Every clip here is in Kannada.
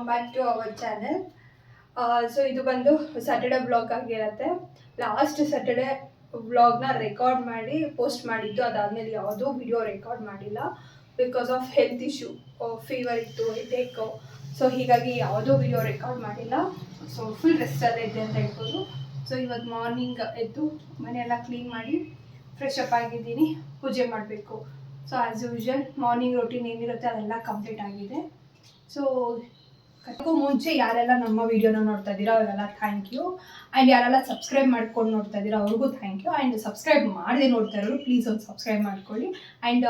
Back to our channel. So ಇದು ಬಂದು ಸ್ಯಾಟರ್ಡೆ ಬ್ಲಾಗ್ ಆಗಿರುತ್ತೆ. ಲಾಸ್ಟ್ ಸ್ಯಾಟರ್ಡೆ ವ್ಲಾಗ್ನ ರೆಕಾರ್ಡ್ ಮಾಡಿ ಪೋಸ್ಟ್ ಮಾಡಿದ್ದು, ಅದಾದಮೇಲೆ ಯಾವುದೂ ವಿಡಿಯೋ ರೆಕಾರ್ಡ್ ಮಾಡಿಲ್ಲ because of health issue. Fever ಇತ್ತು, ಹೆಡೇಕು. ಸೊ ಹೀಗಾಗಿ ಯಾವುದೂ ವಿಡಿಯೋ ರೆಕಾರ್ಡ್ ಮಾಡಿಲ್ಲ. ಸೊ ಫುಲ್ ರೆಸ್ಟಲ್ಲೇ ಇದ್ದೆ ಅಂತ ಹೇಳ್ಬೋದು. ಸೊ ಇವತ್ತು ಮಾರ್ನಿಂಗ್ ಎದ್ದು ಮನೆಯೆಲ್ಲ ಕ್ಲೀನ್ ಮಾಡಿ ಫ್ರೆಶ್ ಅಪ್ ಆಗಿದ್ದೀನಿ. ಪೂಜೆ ಮಾಡಬೇಕು. So as usual morning routine ಏನಿರುತ್ತೆ ಅದೆಲ್ಲ ಕಂಪ್ಲೀಟ್ ಆಗಿದೆ. ಸೊ ಅದಕ್ಕೂ ಮುಂಚೆ ಯಾರೆಲ್ಲ ನಮ್ಮ ವೀಡಿಯೋನ ನೋಡ್ತಾ ಇದ್ದೀರಾ ಅವರೆಲ್ಲ ಥ್ಯಾಂಕ್ ಯು. ಆ್ಯಂಡ್ ಯಾರೆಲ್ಲ ಸಬ್ಸ್ಕ್ರೈಬ್ ಮಾಡ್ಕೊಂಡು ನೋಡ್ತಾ ಇದ್ದೀರಾ ಅವ್ರಿಗೂ ಥ್ಯಾಂಕ್ ಯು. ಆ್ಯಂಡ್ ಸಬ್ಸ್ಕ್ರೈಬ್ ಮಾಡದೆ ನೋಡ್ತಾ ಇರೋರು ಪ್ಲೀಸ್ ಒಂದು ಸಬ್ಸ್ಕ್ರೈಬ್ ಮಾಡ್ಕೊಳ್ಳಿ. ಆ್ಯಂಡ್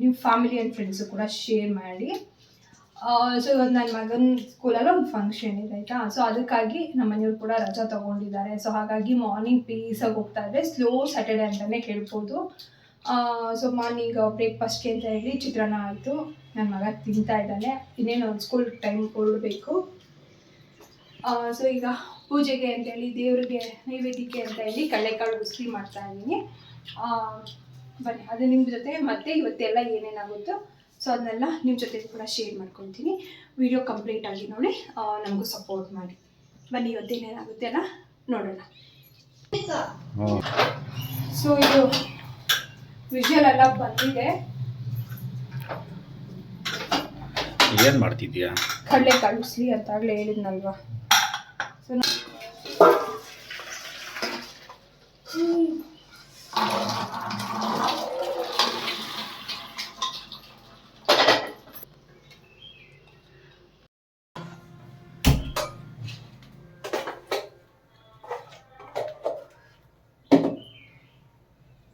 ನಿಮ್ಮ ಫ್ಯಾಮಿಲಿ ಆ್ಯಂಡ್ ಫ್ರೆಂಡ್ಸು ಕೂಡ ಶೇರ್ ಮಾಡಿ. ಸೊ ಇವತ್ತು ನನ್ನ ಮಗನ ಸ್ಕೂಲಲ್ಲಿ ಒಂದು ಫಂಕ್ಷನ್ ಇದೆ ಆಯಿತಾ. ಸೊ ಅದಕ್ಕಾಗಿ ನಮ್ಮ ಮನೆಯವ್ರು ಕೂಡ ರಜಾ ತೊಗೊಂಡಿದ್ದಾರೆ. ಸೊ ಹಾಗಾಗಿ ಮಾರ್ನಿಂಗ್ ಪೀಸಾಗಿ ಹೋಗ್ತಾ ಇದ್ದೆ. ಸ್ಲೋ ಸ್ಯಾಟರ್ಡೆ ಅಂತಲೇ ಹೇಳ್ಬೋದು. ಸೊ ಮಾರ್ನಿಂಗ್ ಬ್ರೇಕ್ಫಾಸ್ಟ್ಗೆ ಅಂತ ಹೇಳಿ ಚಿತ್ರಾನ್ನ ಆಯಿತು. ನನ್ನ ಮಗ ತಿಂತಾ ಇದ್ದಾನೆ. ಇನ್ನೇನು ಒಂದು ಸ್ಕೂಲ್ ಟೈಮ್ ಹೊರಡಬೇಕು. ಸೊ ಈಗ ಪೂಜೆಗೆ ಅಂತೇಳಿ ದೇವರಿಗೆ ನೈವೇದ್ಯಕ್ಕೆ ಅಂತ ಹೇಳಿ ಕಡಲೆಕಾಳು ಉಸ್ಲಿ ಮಾಡ್ತಾ ಇದ್ದೀನಿ. ಬನ್ನಿ ಅದು ನಿಮ್ಮ ಜೊತೆ ಮತ್ತೆ ಇವತ್ತೆಲ್ಲ ಏನೇನಾಗುತ್ತೋ ಸೊ ಅದನ್ನೆಲ್ಲ ನಿಮ್ಮ ಜೊತೆ ಕೂಡ ಶೇರ್ ಮಾಡ್ಕೊತೀನಿ. ವಿಡಿಯೋ ಕಂಪ್ಲೀಟ್ ಆಗಿ ನೋಡಿ ನಮಗೂ ಸಪೋರ್ಟ್ ಮಾಡಿ. ಬನ್ನಿ ಇವತ್ತೇನೇನಾಗುತ್ತೆ ಅಲ್ಲ ನೋಡೋಣ. ಸೊ ಇದು ವಿಜುವಲ್ ಎಲ್ಲ ಬಂದಿದೆ. ಏನು ಮಾಡ್ತಿದ್ಯಾ? ಕಡಲೆಕಾಳು ಉಸ್ಲಿ ಅಂತಾಗಲೇ ಹೇಳಿದ್ನಲ್ವಾ. ಸೊ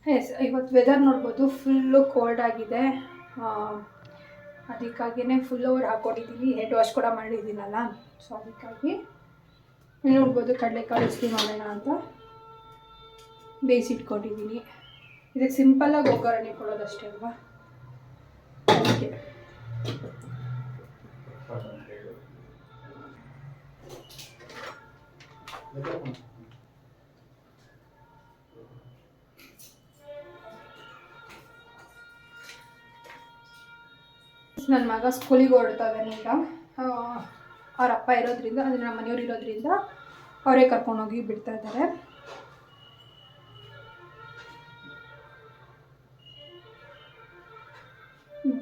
ಎಸ್, ಇವತ್ತು ವೆದರ್ ನೋಡ್ಬೋದು ಫುಲ್ಲು ಕೋಲ್ಡ್ ಆಗಿದೆ. ಅದಕ್ಕಾಗಿಯೇ ಫುಲ್ ಓವರ್ ಹಾಕ್ಕೊಂಡಿದ್ದೀನಿ. ಹೆಡ್ ವಾಶ್ ಕೂಡ ಮಾಡಿದ್ದೀನಲ್ಲ, ಸೊ ಅದಕ್ಕಾಗಿ ನೋಡ್ಬೋದು ಕಡಲೆಕಾಳು ಉಸ್ಲಿ ಮಾಡೋಣ ಅಂತ ಬೇಯಿಸಿಟ್ಕೊಂಡಿದ್ದೀನಿ. ಇದಕ್ಕೆ ಸಿಂಪಲ್ಲಾಗಿ ಒಗ್ಗರಣೆ ಕೊಡೋದಷ್ಟೇ ಅಲ್ವಾ. ಅದಕ್ಕೆ ನನ್ನ ಮಗ ಸ್ಕೂಲಿಗೆ ಹೊರಡ್ತಾ ಇದ್ದಾನೆ ಈಗ. ಅವ್ರ ಅಪ್ಪ ಇರೋದ್ರಿಂದ, ಅಂದರೆ ನಮ್ಮ ಮನೆಯವ್ರು ಇರೋದ್ರಿಂದ ಅವರೇ ಕರ್ಕೊಂಡೋಗಿ ಬಿಡ್ತಾ ಇದ್ದಾರೆ.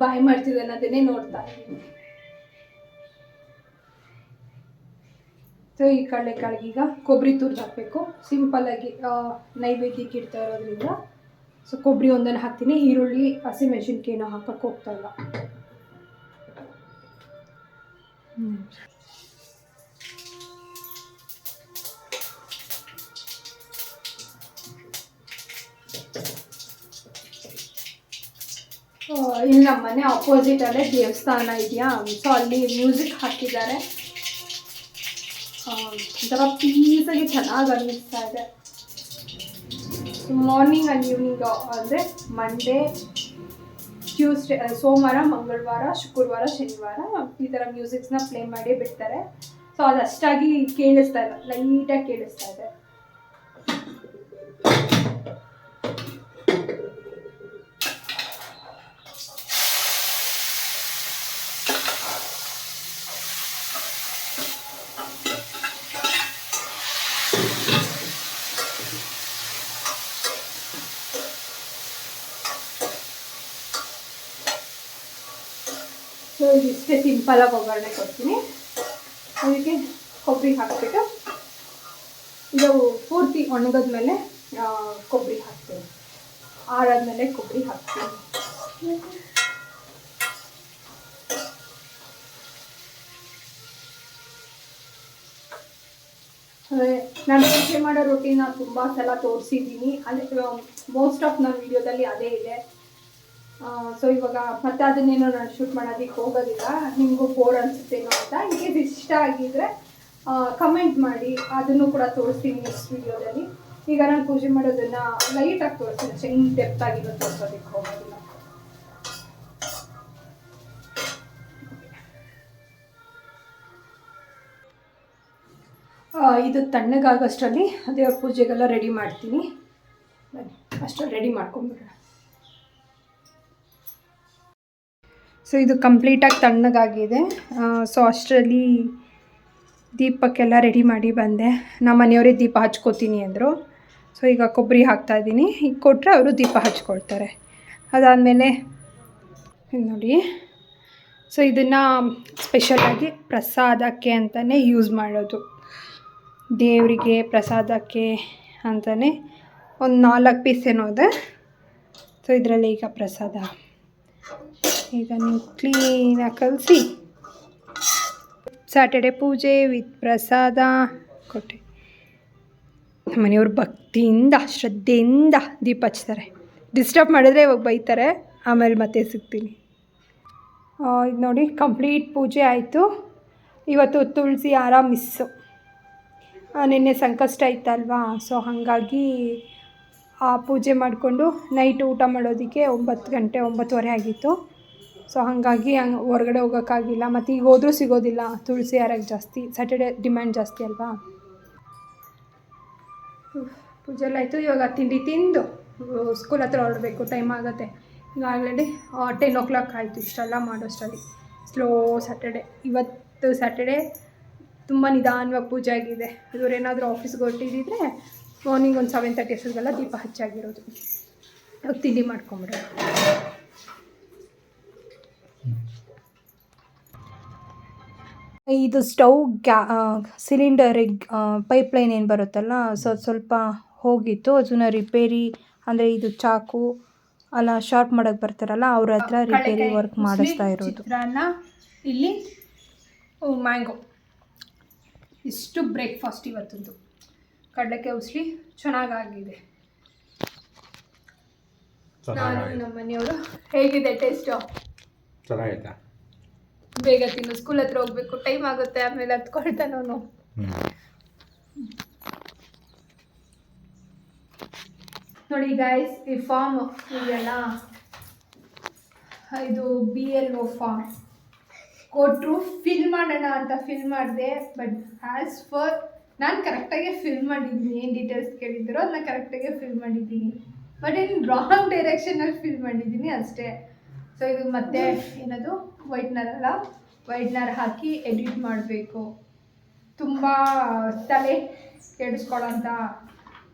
ಬಾಯ್ ಮಾಡ್ತಿದ್ದಾನೆ, ಅದನ್ನೇ ನೋಡ್ತಾ ಇದ್ದೀನಿ. ಸೊ ಈ ಕಡಲೆಕಾಳಿಗೆ ಈಗ ಕೊಬ್ಬರಿ ತುರ್ದು ಹಾಕಬೇಕು. ಸಿಂಪಲ್ಲಾಗಿ ನೈವೇದ್ಯಕ್ಕೆ ಇಡ್ತಾ ಇರೋದ್ರಿಂದ ಸೊ ಕೊಬ್ಬರಿ ಒಂದನ್ನು ಹಾಕ್ತೀನಿ. ಈರುಳ್ಳಿ, ಹಸಿಮೆಣಸಿನ್ಕಾಯಿನೂ ಹಾಕಕ್ಕೆ ಹೋಗ್ತಾ ಇಲ್ಲ. ಇಲ್ಲಿ ನಮ್ಮ ಮನೆ ಅಪೋಸಿಟಲ್ಲೇ ದೇವಸ್ಥಾನ ಇದೆಯಾ. ಸೊ ಅಲ್ಲಿ ಮ್ಯೂಸಿಕ್ ಹಾಕಿದ್ದಾರೆ. ಒಂಥರ ಪೀಸಾಗಿ ಚೆನ್ನಾಗಿ ಅನ್ನಿಸ್ತಾ ಇದೆ. ಮಾರ್ನಿಂಗ್ ಆ್ಯಂಡ್ ಈವ್ನಿಂಗ್ ಅಂದರೆ ಮಂಡೇ, ಟ್ಯೂಸ್ಡೇ, ಸೋಮವಾರ, ಮಂಗಳವಾರ, ಶುಕ್ರವಾರ, ಶನಿವಾರ ಈ ಥರ ಮ್ಯೂಸಿಕ್ಸ್ನ ಪ್ಲೇ ಮಾಡಿ ಬಿಡ್ತಾರೆ. ಸೊ ಅದಷ್ಟಾಗಿ ಕೇಳಿಸ್ತಾ ಇಲ್ಲ, ಲೈಟಾಗಿ ಕೇಳಿಸ್ತಾ ಇದೆ. ಸೊ ಇಷ್ಟೇ ಸಿಂಪಲಾಗಿ ಒಗ್ಗರಣೆ ಕೊಡ್ತೀನಿ. ಅದಕ್ಕೆ ಕೊಬ್ಬರಿ ಹಾಕ್ಬಿಟ್ಟು ಇದು ಪೂರ್ತಿ ಒಣಗಿದ್ಮೇಲೆ ಕೊಬ್ಬರಿ ಹಾಕ್ತೀನಿ. ಆರಾದ್ಮೇಲೆ ಕೊಬ್ಬರಿ ಹಾಕ್ತೀನಿ. ನಾನು ಪೂಜೆ ಮಾಡೋ ರೊಟೀನ ತುಂಬ ಸಲ ತೋರಿಸಿದ್ದೀನಿ. ಅಂದರೆ ಮೋಸ್ಟ್ ಆಫ್ ನನ್ನ ವಿಡಿಯೋದಲ್ಲಿ ಅದೇ ಇದೆ. ಸೊ ಇವಾಗ ಮತ್ತೆ ಅದನ್ನೇನೋ ನಾನು ಶೂಟ್ ಮಾಡೋದಕ್ಕೆ ಹೋಗೋದಿಲ್ಲ. ನಿಮಗೂ ಬೋರ್ ಅನಿಸುತ್ತೇನೋ ಅಂತ. ಇನ್ ಕೇಸ್ ಇಷ್ಟ ಆಗಿದ್ರೆ ಕಮೆಂಟ್ ಮಾಡಿ, ಅದನ್ನು ಕೂಡ ತೋರಿಸ್ತೀನಿ ನೆಕ್ಸ್ಟ್ ವಿಡಿಯೋದಲ್ಲಿ. ಈಗ ನಾನು ಪೂಜೆ ಮಾಡೋದನ್ನು ಲೈಟಾಗಿ ತೋರಿಸ್ತೀನಿ ಅಷ್ಟೇ, ಇನ್ನು ಡೆಪ್ತ್ ಆಗಿರೋ ತೋರಿಸೋದಕ್ಕೆ ಹೋಗೋದಿಲ್ಲ. ಇದು ತಣ್ಣಗಾಗೋಷ್ಟರಲ್ಲಿ ದೇವ್ರ ಪೂಜೆಗೆಲ್ಲ ರೆಡಿ ಮಾಡ್ತೀನಿ. ಬನ್ನಿ ಅಷ್ಟರಲ್ಲಿ ರೆಡಿ ಮಾಡ್ಕೊಂಡ್ಬಿಡೋಣ. ಸೊ ಇದು ಕಂಪ್ಲೀಟಾಗಿ ತಣ್ಣಗಾಗಿದೆ. ಸೊ ಅಷ್ಟರಲ್ಲಿ ದೀಪಕ್ಕೆಲ್ಲ ರೆಡಿ ಮಾಡಿ ಬಂದೆ. ನಮ್ಮ ಮನೆಯವರೇ ದೀಪ ಹಚ್ಕೋತೀನಿ ಅಂದರು. ಸೊ ಈಗ ಕೊಬ್ಬರಿ ಹಾಕ್ತಾಯಿದ್ದೀನಿ. ಈಗ ಕೊಟ್ಟರೆ ಅವರು ದೀಪ ಹಚ್ಕೊಳ್ತಾರೆ. ಅದಾದಮೇಲೆ ನೋಡಿ, ಸೊ ಇದನ್ನು ಸ್ಪೆಷಲಾಗಿ ಪ್ರಸಾದಕ್ಕೆ ಅಂತಲೇ ಯೂಸ್ ಮಾಡೋದು. ದೇವರಿಗೆ ಪ್ರಸಾದಕ್ಕೆ ಅಂತಲೇ ಒಂದು 4 ಪೀಸ್ ಏನೋ ಇದೆ. ಸೊ ಇದರಲ್ಲಿ ಈಗ ಪ್ರಸಾದ ಈಗ ನೀವು ಕ್ಲೀನಾಗಿ ಕಲಸಿ ಸ್ಯಾಟರ್ಡೆ ಪೂಜೆ ವಿತ್ ಪ್ರಸಾದ ಕೊಟ್ಟೆ. ನಮ್ಮ ಮನೆಯವ್ರು ಭಕ್ತಿಯಿಂದ ಶ್ರದ್ಧೆಯಿಂದ ದೀಪ ಹಚ್ತಾರೆ. ಡಿಸ್ಟರ್ಬ್ ಮಾಡಿದ್ರೆ ಇವಾಗ ಬೈತಾರೆ, ಆಮೇಲೆ ಮತ್ತೆ ಸಿಗ್ತೀನಿ. ಇದು ನೋಡಿ ಕಂಪ್ಲೀಟ್ ಪೂಜೆ ಆಯಿತು. ಇವತ್ತು ತುಳಸಿ ಹಾರ ಮಿಸ್ಸು. ನಿನ್ನೆ ಸಂಕಷ್ಟ ಇತ್ತಲ್ವಾ, ಸೊ ಹಾಗಾಗಿ ಆ ಪೂಜೆ ಮಾಡಿಕೊಂಡು ನೈಟ್ ಊಟ ಮಾಡೋದಕ್ಕೆ 9 ಗಂಟೆ 9:15 ಆಗಿತ್ತು. ಸೊ ಹಾಗಾಗಿ ಹೊರಗಡೆ ಹೋಗೋಕ್ಕಾಗಿಲ್ಲ. ಮತ್ತು ಈಗ ಹೋದರೂ ಸಿಗೋದಿಲ್ಲ ತುಳಸಿ ಹಾರಕ್ಕೆ. ಜಾಸ್ತಿ ಸ್ಯಾಟರ್ಡೆ ಡಿಮ್ಯಾಂಡ್ ಜಾಸ್ತಿ ಅಲ್ವಾ. ಪೂಜೆ ಎಲ್ಲ ಆಯಿತು. ಇವಾಗ ತಿಂಡಿ ತಿಂದು ಸ್ಕೂಲ್ ಹತ್ರ ಹೊರಡಬೇಕು. ಟೈಮ್ ಆಗುತ್ತೆ. ಈಗ ಆಲ್ರೆಡಿ 10 o'clock ಆಯಿತು. ಇಷ್ಟೆಲ್ಲ ಮಾಡೋಷ್ಟರಲ್ಲಿ ಸ್ಲೋ ಸ್ಯಾಟರ್ಡೆ. ಇವತ್ತು ಸ್ಯಾಟರ್ಡೆ ತುಂಬ ನಿಧಾನವಾಗಿ ಪೂಜೆ ಆಗಿದೆ. ಇವರೇನಾದರೂ ಆಫೀಸ್ಗೆ ಹೊರಟಿದ್ದಿದ್ರೆ ಮಾರ್ನಿಂಗ್ ಒಂದು 7:30 ಅಷ್ಟೊತ್ತಿಗೆಲ್ಲ ದೀಪ ಹಚ್ಚಾಗಿರೋದು. ಇವಾಗ ತಿಂಡಿ ಮಾಡ್ಕೊಂಬಿಡೋದು. ಇದು ಸ್ಟವ್ ಸಿಲಿಂಡರಿಗೆ ಪೈಪ್ಲೈನ್ ಏನು ಬರುತ್ತಲ್ಲ, ಸೊ ಸ್ವಲ್ಪ ಹೋಗಿತ್ತು. ಅದನ್ನು ರಿಪೇರಿ ಅಂದರೆ ಇದು ಚಾಕು ಅಲ್ಲ ಶಾರ್ಪ್ ಮಾಡೋಕ್ಕೆ ಬರ್ತಾರಲ್ಲ, ಅವ್ರ ಹತ್ರ ರಿಪೇರಿ ವರ್ಕ್ ಮಾಡಿಸ್ತಾ ಇರೋದು. ಚಿತ್ರಾನ್ನ, ಇಲ್ಲಿ ಮ್ಯಾಂಗೋ, ಇಷ್ಟು ಬ್ರೇಕ್ಫಾಸ್ಟ್ ಇವತ್ತದ್ದು. ಕಡಲೆಕಾಯಿ ಉಸ್ಲಿ ಚೆನ್ನಾಗಾಗಿದೆ. ನಾನು ನಮ್ಮ ಮನೆಯವರು. ಹೇಗಿದೆ ಟೇಸ್ಟು? ಚೆನ್ನಾಗೈತಾ? ಬೇಗ ತಿನ್ನು, ಸ್ಕೂಲ್ ಹತ್ರ ಹೋಗ್ಬೇಕು, ಟೈಮ್ ಆಗುತ್ತೆ. ಆಮೇಲೆ ಹತ್ಕೊಳ್ತಾನವನು. ನೋಡಿ ಗೈಸ್, ಈ ಫಾರ್ಮ್ ಇದೆಯಲ್ಲ, ಇದು BLO ಫಾರ್ಮ್ ಕೊಟ್ಟರು. ಫಿಲ್ ಮಾಡೋಣ ಅಂತ ಫಿಲ್ ಮಾಡಿದೆ. ಬಟ್ ಆ್ಯಸ್ ಫರ್ ನಾನು ಕರೆಕ್ಟಾಗೆ ಫಿಲ್ ಮಾಡಿದ್ದೀನಿ. ಏನು ಡೀಟೇಲ್ಸ್ ಕೇಳಿದ್ದೀರೋ ಅದನ್ನ ಕರೆಕ್ಟಾಗೆ ಫಿಲ್ ಮಾಡಿದ್ದೀನಿ. ಬಟ್ ಏನು ರಾಂಗ್ ಡೈರೆಕ್ಷನಲ್ಲಿ ಫಿಲ್ ಮಾಡಿದ್ದೀನಿ ಅಷ್ಟೇ. ಸೊ ಇದು ಮತ್ತೆ ಏನದು ವೈಟ್ನರ್ ಅಲ್ಲ, ವೈಟ್ನರ್ ಹಾಕಿ ಎಡಿಟ್ ಮಾಡಬೇಕು. ತುಂಬ ತಲೆ ಕೆಡಿಸ್ಕೊಳ್ಳೋಂಥ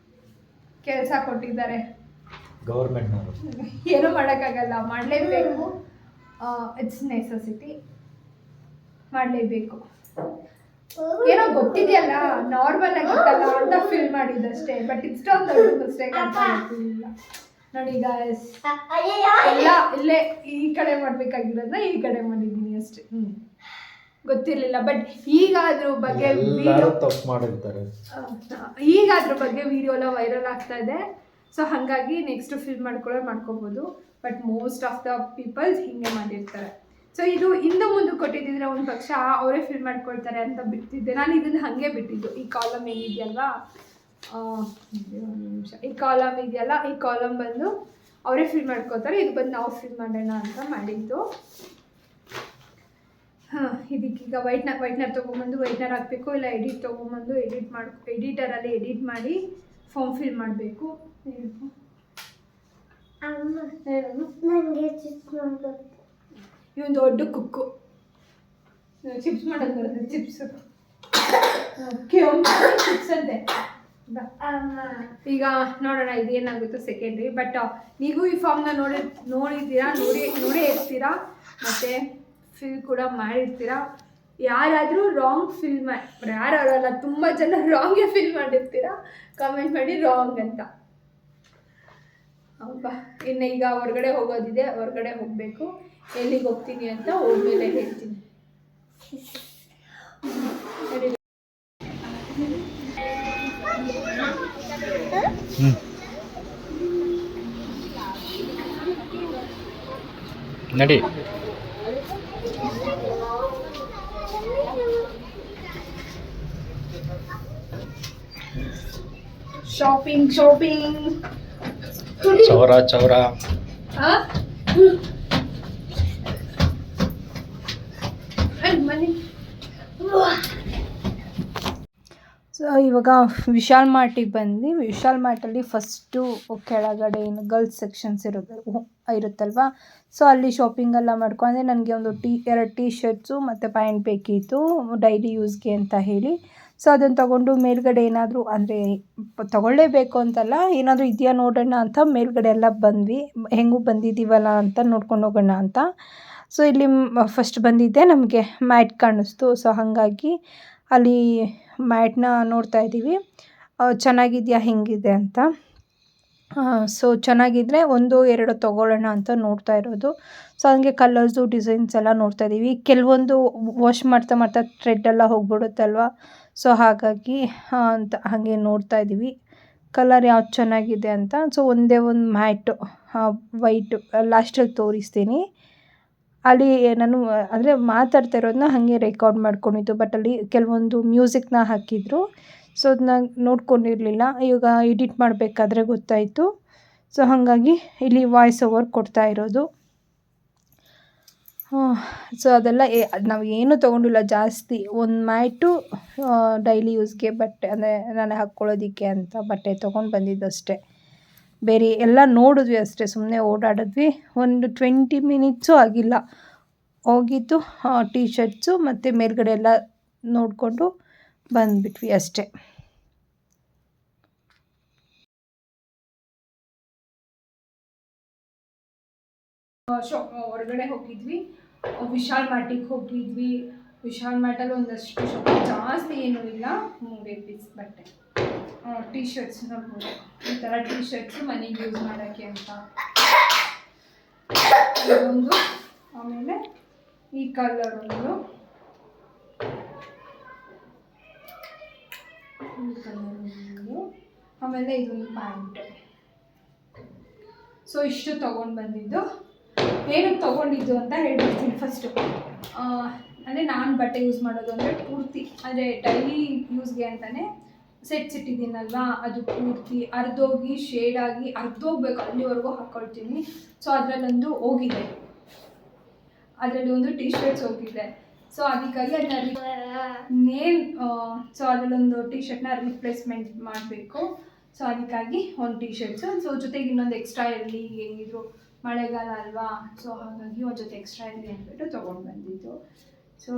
ಕೆಲಸ ಕೊಟ್ಟಿದ್ದಾರೆ ಗೌರ್ಮೆಂಟ್ನವರು. ಏನೂ ಮಾಡೋಕ್ಕಾಗಲ್ಲ, ಮಾಡಲೇಬೇಕು. ಇಟ್ಸ್ ನೆಸೆಸಿಟಿ, ಮಾಡಲೇಬೇಕು. ಏನೋ ಗೊತ್ತಿದೆಯಲ್ಲ, ನಾರ್ಮಲ್ ಆಗಿತ್ತಲ್ಲ ಅಂತ ಫಿಲ್ ಮಾಡಿದ್ದಷ್ಟೇ. ಬಟ್ ಇಷ್ಟೊಂದು ದೊಡ್ಡ ಮಿಸ್ಟೇಕ್ ಅಂತ ಗೊತ್ತಿಲ್ಲ. ನೋಡಿ ಗಾಯ್ಸ್, ಎಲ್ಲ ಇಲ್ಲೇ ಈ ಕಡೆ ಮಾಡಬೇಕಾಗಿರೋದನ್ನ ಈ ಕಡೆ ಮಾಡಿದ್ದೀನಿ ಅಷ್ಟೇ. ಗೊತ್ತಿರಲಿಲ್ಲ. ಬಟ್ ಈಗ ಅದ್ರ ಬಗ್ಗೆ ವಿಡಿಯೋ ತಪ್ಪು ಮಾಡಿರ್ತಾರೆ. ಈಗ ಅದ್ರ ಬಗ್ಗೆ ವಿಡಿಯೋ ಎಲ್ಲ ವೈರಲ್ ಆಗ್ತಾ ಇದೆ. ಸೊ ಹಾಗಾಗಿ ನೆಕ್ಸ್ಟ್ ಫಿಲ್ ಮಾಡ್ಕೋಬೋದು. But most of the peoples ಹಿಂಗೆ ಮಾಡಿರ್ತಾರೆ. ಸೊ ಇದು ಹಿಂದೆ ಮುಂದೆ ಕೊಟ್ಟಿದ್ದಿದ್ರೆ ಒಂದು ಪಕ್ಷ ಅವರೇ ಫಿಲ್ ಮಾಡ್ಕೊಳ್ತಾರೆ ಅಂತ ಬಿಡ್ತಿದ್ದೆ. ನಾನು ಇದನ್ನು ಹಾಗೆ ಬಿಟ್ಟಿದ್ದು. ಈ ಕಾಲಮ್ ಏನಿದೆಯಲ್ವಾ, ಒಂದು ನಿಮಿಷ, ಈ ಕಾಲಮ್ ಇದೆಯಲ್ಲ, ಈ ಕಾಲಮ್ ಬಂದು ಅವರೇ ಫಿಲ್ ಮಾಡ್ಕೋತಾರೆ. ಇದು ಬಂದು ನಾವು ಫಿಲ್ ಮಾಡೋಣ ಅಂತ ಮಾಡಿದ್ದು. ಇದಕ್ಕೀಗ ವೈಟ್ನರ್ ತೊಗೊಂಬಂದು ವೈಟ್ನರ್ ಹಾಕಬೇಕು, ಇಲ್ಲ ಎಡಿಟ್ ತೊಗೊಂಬಂದು ಎಡಿಟರಲ್ಲಿ ಎಡಿಟ್ ಮಾಡಿ ಫಾರ್ಮ್ ಫಿಲ್ ಮಾಡಬೇಕು. ಇವನು ದೊಡ್ಡ ಕುಕ್ಕು, ಚಿಪ್ಸ್ ಮಾಡೋದು ಬರುತ್ತೆ. ಚಿಪ್ಸ್ ಅಂತೆ. ಈಗ ನೋಡೋಣ ಇದೇನಾಗುತ್ತೋ ಸೆಕೆಂಡ್ರಿ. ಬಟ್ ನೀವು ಈ ಫಾರ್ಮ್ನ ನೋಡಿದ್ದೀರಾ, ನೋಡೇ ಇರ್ತೀರಾ, ಮತ್ತು ಫಿಲ್ ಕೂಡ ಮಾಡಿರ್ತೀರಾ. ಯಾರಾದರೂ ರಾಂಗ್ ಫಿಲ್ ಯಾರಲ್ಲ, ತುಂಬ ಜನ ರಾಂಗೇ ಫಿಲ್ ಮಾಡಿರ್ತೀರಾ. ಕಮೆಂಟ್ ಮಾಡಿ ರಾಂಗ್ ಅಂತ. ಹೌದಾ? ಇನ್ನು ಈಗ ಹೊರಗಡೆ ಹೋಗೋದಿದೆ, ಹೊರಗಡೆ ಹೋಗಬೇಕು. ಎಲ್ಲಿಗೆ ಹೋಗ್ತೀನಿ ಅಂತ ಹೋದ್ಮೇಲೆ ಹೇಳ್ತೀನಿ. ನಡಿ. ಶಾಪಿಂಗ್ ಚೌರ ಮನೆ. ಸೊ ಸೊ ಇವಾಗ ವಿಶಾಲ್ ಮಾರ್ಟಿಗೆ ಬಂದ್ವಿ. ವಿಶಾಲ್ ಮಾರ್ಟಲ್ಲಿ ಫಸ್ಟು ಕೆಳಗಡೆ ಏನು ಗರ್ಲ್ಸ್ ಸೆಕ್ಷನ್ಸ್ ಇರುತ್ತಲ್ವ, ಸೊ ಅಲ್ಲಿ ಶಾಪಿಂಗ್ ಎಲ್ಲ ಮಾಡ್ಕೊಂಡೆ. ನನಗೆ ಒಂದು 2 ಟೀ ಶರ್ಟ್ಸು ಮತ್ತು ಪ್ಯಾಂಟ್ ಬೇಕಿತ್ತು ಡೈಲಿ ಯೂಸ್ಗೆ ಅಂತ ಹೇಳಿ. ಸೊ ಅದನ್ನು ತೊಗೊಂಡು ಮೇಲ್ಗಡೆ ಏನಾದರೂ ಅಂದರೆ ತೊಗೊಳ್ಳೇಬೇಕು ಅಂತಲ್ಲ, ಏನಾದರೂ ಇದೆಯಾ ನೋಡೋಣ ಅಂತ ಮೇಲ್ಗಡೆ ಎಲ್ಲ ಬಂದ್ವಿ. ಹೆಂಗೂ ಬಂದಿದ್ದೀವಲ್ಲ ಅಂತ ನೋಡ್ಕೊಂಡು ಹೋಗೋಣ ಅಂತ. ಸೊ ಇಲ್ಲಿ ಫಸ್ಟ್ ಬಂದಿದ್ದೆ ನಮಗೆ ಮ್ಯಾಟ್ ಕಾಣಿಸ್ತು. ಸೊ ಹಾಗಾಗಿ ಅಲ್ಲಿ ಮ್ಯಾಟ್ನ ನೋಡ್ತಾ ಇದ್ದೀವಿ, ಚೆನ್ನಾಗಿದೆಯಾ ಹೆಂಗಿದೆ ಅಂತ. ಸೊ ಚೆನ್ನಾಗಿದ್ದರೆ 1-2 ತೊಗೊಳ್ಳೋಣ ಅಂತ ನೋಡ್ತಾ ಇರೋದು. ಸೊ ಹಂಗೆ ಕಲರ್ಸು ಡಿಸೈನ್ಸ್ ಎಲ್ಲ ನೋಡ್ತಾ ಇದ್ದೀವಿ. ಕೆಲವೊಂದು ವಾಶ್ ಮಾಡ್ತಾ ಥ್ರೆಡ್ಡೆಲ್ಲ ಹೋಗ್ಬಿಡುತ್ತಲ್ವ, ಸೊ ಹಾಗಾಗಿ ಅಂತ ಹಾಗೆ ನೋಡ್ತಾ ಇದ್ದೀವಿ ಕಲರ್ ಯಾವ್ದು ಚೆನ್ನಾಗಿದೆ ಅಂತ. ಸೊ ಒಂದೇ ಒಂದು ಮ್ಯಾಟು ವೈಟು ಲಾಸ್ಟಲ್ಲಿ ತೋರಿಸ್ತೀನಿ. ಅಲ್ಲಿ ನಾನು ಅಂದರೆ ಮಾತಾಡ್ತಾ ಇರೋದನ್ನ ಹಾಗೆ ರೆಕಾರ್ಡ್ ಮಾಡ್ಕೊಂಡಿದ್ದು, ಬಟ್ ಅಲ್ಲಿ ಕೆಲವೊಂದು ಮ್ಯೂಸಿಕ್ನ ಹಾಕಿದ್ರು. ಸೊ ಅದನ್ನ ನೋಡ್ಕೊಂಡಿರಲಿಲ್ಲ, ಇವಾಗ ಎಡಿಟ್ ಮಾಡಬೇಕಾದ್ರೆ ಗೊತ್ತಾಯಿತು. ಸೊ ಹಾಗಾಗಿ ಇಲ್ಲಿ ವಾಯ್ಸ್ ಓವರ್ ಕೊಡ್ತಾ ಇರೋದು. ಸೊ ಅದೆಲ್ಲ ನಾವು ಏನೂ ತೊಗೊಂಡಿಲ್ಲ ಜಾಸ್ತಿ. ಒಂದು ಮ್ಯಾಟು ಡೈಲಿ ಯೂಸ್ಗೆ ಬಟ್ಟೆ ಅಂದರೆ ನಾನು ಹಾಕ್ಕೊಳ್ಳೋದಕ್ಕೆ ಅಂತ ಬಟ್ಟೆ ತೊಗೊಂಡು ಬಂದಿದ್ದು ಅಷ್ಟೇ. ಬೇರೆ ಎಲ್ಲ ನೋಡಿದ್ವಿ ಅಷ್ಟೇ, ಸುಮ್ಮನೆ ಓಡಾಡಿದ್ವಿ. ಒಂದು 20 ಮಿನಿಟ್ಸು ಆಗಿಲ್ಲ ಹೋಗಿದ್ದು. ಟೀ ಶರ್ಟ್ಸು ಮತ್ತು ಮೇಲ್ಗಡೆ ಎಲ್ಲ ನೋಡಿಕೊಂಡು ಬಂದುಬಿಟ್ವಿ ಅಷ್ಟೇ. ಹೊರಗಡೆ ಹೋಗಿದ್ವಿ, ವಿಶಾಲ್ ಮಾರ್ಟಿಗೆ ಹೋಗಿದ್ವಿ. ವಿಶಾಲ್ ಮಾರ್ಟಲ್ಲಿ ಒಂದಷ್ಟು ಶಾಪಿಂಗ್, ಜಾಸ್ತಿ ಏನೂ ಇಲ್ಲ, 3 ಪೀಸ್ ಬಟ್ಟೆ, ಟೀ ಶರ್ಟ್ಸ್ ನೋಡ್ಬೋದು. ಈ ಥರ ಟೀ ಶರ್ಟ್ಸು ಮನೆಗೆ ಯೂಸ್ ಮಾಡೋಕ್ಕೆ ಅಂತ ಒಂದು, ಆಮೇಲೆ ಈ ಕಲರ್ ಒಂದು, ಆಮೇಲೆ ಇದೊಂದು ಪ್ಯಾಂಟ್. ಸೊ ಇಷ್ಟು ತೊಗೊಂಡು ಬಂದಿದ್ದು. ಏನಕ್ಕೆ ತೊಗೊಂಡಿದ್ದು ಅಂತ ಹೇಳ್ಬಿಡ್ತೀನಿ ಫಸ್ಟು. ಅಂದರೆ ನಾನು ಬಟ್ಟೆ ಯೂಸ್ ಮಾಡೋದು ಅಂದರೆ ಪೂರ್ತಿ ಅಂದರೆ ಡೈಲಿ ಯೂಸ್ಗೆ ಅಂತಲೇ ಸೆಟ್ಸ್ ಇಟ್ಟಿದ್ದೀನಲ್ವ, ಅದು ಪೂರ್ತಿ ಅರ್ಧೋಗಿ ಶೇಡಾಗಿ ಅರ್ಧೋಗ್ಬೇಕು ಅಲ್ಲಿವರೆಗೂ ಹಾಕ್ಕೊಳ್ತೀನಿ. ಸೊ ಅದರಲ್ಲೊಂದು ಹೋಗಿದೆ, ಅದರಲ್ಲಿ ಒಂದು ಟೀ ಶರ್ಟ್ಸ್ ಹೋಗಿದೆ. ಸೊ ಅದಕ್ಕಾಗಿ ಸೊ ಅದರಲ್ಲೊಂದು ಟೀ ಶರ್ಟ್ನ ರಿಪ್ಲೇಸ್ಮೆಂಟ್ ಮಾಡಬೇಕು. ಸೊ ಅದಕ್ಕಾಗಿ ಒಂದು ಟೀ ಶರ್ಟ್ಸು, ಸೊ ಜೊತೆಗೆ ಇನ್ನೊಂದು ಎಕ್ಸ್ಟ್ರಾ ಇರಲಿ, ಹೆಂಗಿದ್ರು ಮಳೆಗಾಲ ಅಲ್ವಾ, ಸೊ ಹಾಗಾಗಿ ಒಂದು ಜೊತೆ ಎಕ್ಸ್ಟ್ರಾ ಇರಲಿ ಅಂದ್ಬಿಟ್ಟು ತೊಗೊಂಡು ಬಂದಿದ್ದು. ಸೊ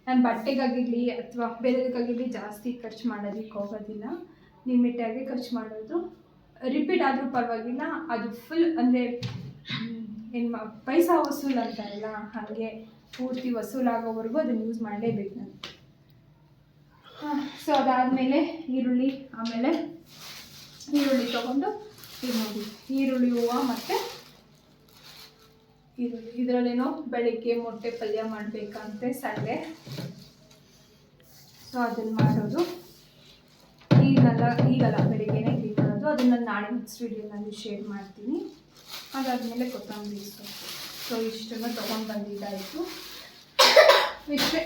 ನಾನು ಬಟ್ಟೆಗಾಗಿರಲಿ ಅಥವಾ ಬೇರೆದಕ್ಕಾಗಿರಲಿ ಜಾಸ್ತಿ ಖರ್ಚು ಮಾಡೋದಕ್ಕೆ ಹೋಗೋದಿಲ್ಲ, ಲಿಮಿಟಾಗಿ ಖರ್ಚು ಮಾಡೋದು. ರಿಪೀಟ್ ಆದರೂ ಪರವಾಗಿಲ್ಲ, ಅದು ಫುಲ್ ಅಂದರೆ ಏನು ಪೈಸಾ ವಸೂಲು ಅಂತಾರಲ್ಲ ಹಾಗೆ ಪೂರ್ತಿ ವಸೂಲಾಗೋವರೆಗೂ ಅದನ್ನು ಯೂಸ್ ಮಾಡಲೇಬೇಕು ನಾನು. ಸೊ ಅದಾದಮೇಲೆ ಈರುಳ್ಳಿ ತೊಗೊಂಡು ಇದು ನೋಡಿ, ಈರುಳ್ಳಿ ಹೂವು ಮತ್ತು ಈರುಳ್ಳಿ, ಇದರಲ್ಲೇನೋ ಬೆಳಿಗ್ಗೆ ಮೊಟ್ಟೆ ಪಲ್ಯ ಮಾಡಬೇಕಂತೆ ಸಂಡೆ. ಸೊ ಅದನ್ನು ಮಾಡೋದು ಈಗಲ್ಲ ಬೆಳಿಗ್ಗೆನೇ ಕ್ಲೀನ್ ಮಾಡೋದು. ಅದನ್ನು ನಾನು ನಾಳೆ ನೆಕ್ಸ್ಟ್ ವೀಡಿಯೋನಲ್ಲಿ ಶೇರ್ ಮಾಡ್ತೀನಿ. ಅದಾದಮೇಲೆ ಕೊತ್ತಂಬರಿ ಸೊಪ್ಪು. ಸೊ ಇಷ್ಟನ್ನು ತೊಗೊಂಡು ಬಂದಿದ್ದಾಯಿತು. ಇಷ್ಟೇ,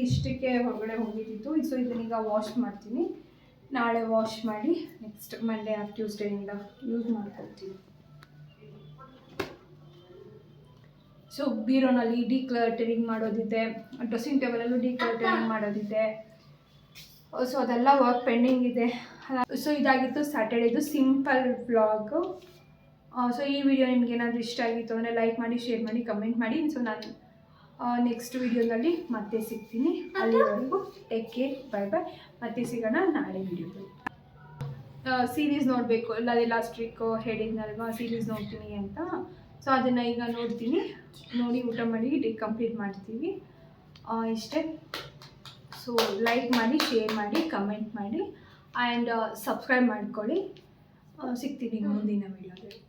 ಇಷ್ಟಕ್ಕೆ ಹೊರಗಡೆ ಹೋಗಿದ್ದಿತ್ತು. ಸೊ ಇದನ್ನೀಗ ವಾಶ್ ಮಾಡ್ತೀನಿ. ನಾಳೆ ವಾಶ್ ಮಾಡಿ ನೆಕ್ಸ್ಟ್ ಮಂಡೇ ಆರ್ ಟ್ಯೂಸ್ಡೇಯಿಂದ ಯೂಸ್ ಮಾಡ್ಕೊಳ್ತೀನಿ. ಸೊ ಬೀರೋನಲ್ಲಿ ಡಿಕ್ಲಟರಿಂಗ್ ಮಾಡೋದಿದೆ, ಡ್ರೆಸ್ಸಿಂಗ್ ಟೇಬಲಲ್ಲೂ ಡಿಕ್ಲಟರಿಂಗ್ ಮಾಡೋದಿದೆ. ಸೊ ಅದೆಲ್ಲ ವರ್ಕ್ ಪೆಂಡಿಂಗ್ ಇದೆ. ಸೊ ಇದಾಗಿತ್ತು ಸ್ಯಾಟರ್ಡೇದು ಸಿಂಪಲ್ ವ್ಲಾಗು. ಸೊ ಈ ವಿಡಿಯೋ ನಿಮ್ಗೆ ಏನಾದರೂ ಇಷ್ಟ ಆಗಿತ್ತು ಅಂದರೆ ಲೈಕ್ ಮಾಡಿ, ಶೇರ್ ಮಾಡಿ, ಕಮೆಂಟ್ ಮಾಡಿ. ಸೊ ನಾನು ನೆಕ್ಸ್ಟ್ ವಿಡಿಯೋದಲ್ಲಿ ಮತ್ತೆ ಸಿಗ್ತೀನಿ. ಅಲ್ಲಿವರೆಗೂ ಟೇಕ್ ಕೇರ್, ಬೈ ಬೈ. ಮತ್ತೆ ಸಿಗೋಣ ನಾಳೆ ವಿಡಿಯೋದಲ್ಲಿ. ಸೀರೀಸ್ ನೋಡಬೇಕು, ಅದೇ ಲಾಸ್ಟ್ ವೀಕು ಹೇಳಿದ್ನಲ್ವಾ ಸೀರೀಸ್ ನೋಡ್ತೀನಿ ಅಂತ. ಸೊ ಅದನ್ನು ಈಗ ನೋಡ್ತೀನಿ, ನೋಡಿ ಊಟ ಮಾಡಿ ಕಂಪ್ಲೀಟ್ ಮಾಡ್ತೀವಿ. ಇಷ್ಟೇ. ಸೊ ಲೈಕ್ ಮಾಡಿ, ಶೇರ್ ಮಾಡಿ, ಕಮೆಂಟ್ ಮಾಡಿ ಆ್ಯಂಡ್ ಸಬ್ಸ್ಕ್ರೈಬ್ ಮಾಡ್ಕೊಳ್ಳಿ. ಸಿಗ್ತೀನಿ ಮುಂದಿನ ವಿಡಿಯೋದಲ್ಲಿ.